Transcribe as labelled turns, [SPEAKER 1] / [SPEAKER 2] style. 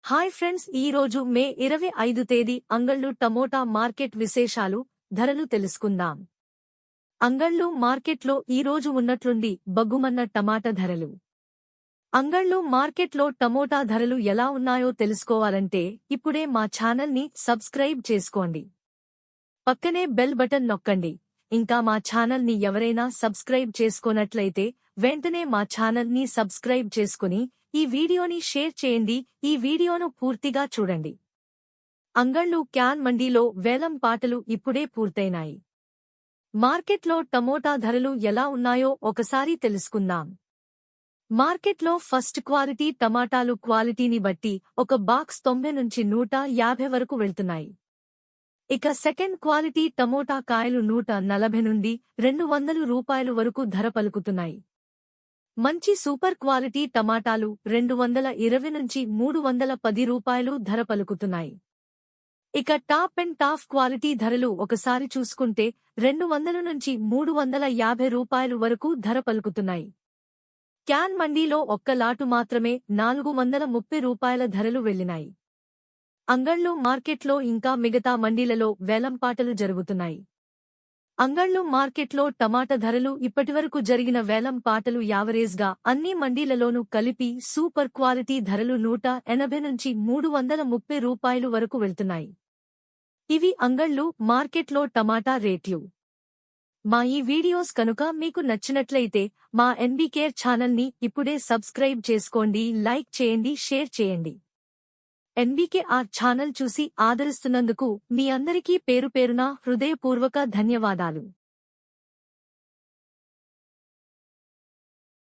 [SPEAKER 1] Hi friends, ఈ రోజు మే 25 తేదీ అంగళ్ళు టమోటా మార్కెట్ విశేషాలు, ధరలు తెలుసుకుందాం. అంగళ్ళు మార్కెట్లో ఈ రోజు ఉన్నట్లుండి బగ్గుమన్న టమాటా ధరలు. అంగళ్ళు మార్కెట్లో టమోటా ధరలు ఎలా ఉన్నాయో తెలుసుకోవాలంటే ఇప్పుడే మా ఛానల్ని సబ్స్క్రైబ్ చేసుకోండి. పక్కనే బెల్ బటన్ నొక్కండి. ఇంకా మా ఛానల్ని ఎవరైనా సబ్స్క్రైబ్ చేసుకోనట్లయితే వెంటనే మా ఛానల్ని సబ్స్క్రైబ్ చేసుకుని ఈ వీడియోని షేర్ చేయండి. ఈ వీడియోను పూర్తిగా చూడండి. అంగళ్ళు క్యాన్ మండీలో వేలం పాటలు ఇప్పుడే పూర్తయినాయి. మార్కెట్లో టమోటా ధరలు ఎలా ఉన్నాయో ఒకసారి తెలుసుకుందాం. మార్కెట్లో ఫస్ట్ క్వాలిటీ టమాటాలు క్వాలిటీని బట్టి ఒక బాక్స్ 90 నుంచి 150 వరకు వెళ్తున్నాయి. ఇక సెకండ్ క్వాలిటీ టమోటా కాయలు 140 నుండి 200 రూపాయలు వరకు ధర పలుకుతున్నాయి. మంచి సూపర్ క్వాలిటీ టమాటాలు 220 నుంచి 310 రూపాయలు ధర పలుకుతున్నాయి. ఇక టాప్ అండ్ టాప్ క్వాలిటీ ధరలు ఒకసారి చూసుకుంటే 200 నుంచి 350 రూపాయలు వరకు ధర పలుకుతున్నాయి. క్యాన్ మండీలో ఒక్క లాటు మాత్రమే 430 రూపాయల ధరలు వెళ్లినాయి. అంగళ్ళు మార్కెట్లో ఇంకా మిగతా మండీలలో వేలంపాటలు జరుగుతున్నాయి. అంగళ్ళు మార్కెట్లో టమాటా ధరలు ఇప్పటివరకు జరిగిన వేలం పాటలు యావరేజ్గా అన్ని మండీలలోనూ కలిపి సూపర్ క్వాలిటీ ధరలు 180 నుంచి 330 రూపాయలు వరకు వెళ్తున్నాయి. ఇవి అంగళ్ళు మార్కెట్లో టమాటా రేట్లు. మా ఈ వీడియోస్ కనుక మీకు నచ్చినట్లయితే మా ఎన్బీకేర్ ఛానల్ని ఇప్పుడే సబ్స్క్రైబ్ చేసుకోండి, లైక్ చేయండి, షేర్ చేయండి. ఎన్బీకేఆర్ ఛానల్ చూసి ఆదరిస్తున్నందుకు మీ అందరికీ పేరుపేరున హృదయపూర్వక ధన్యవాదాలు.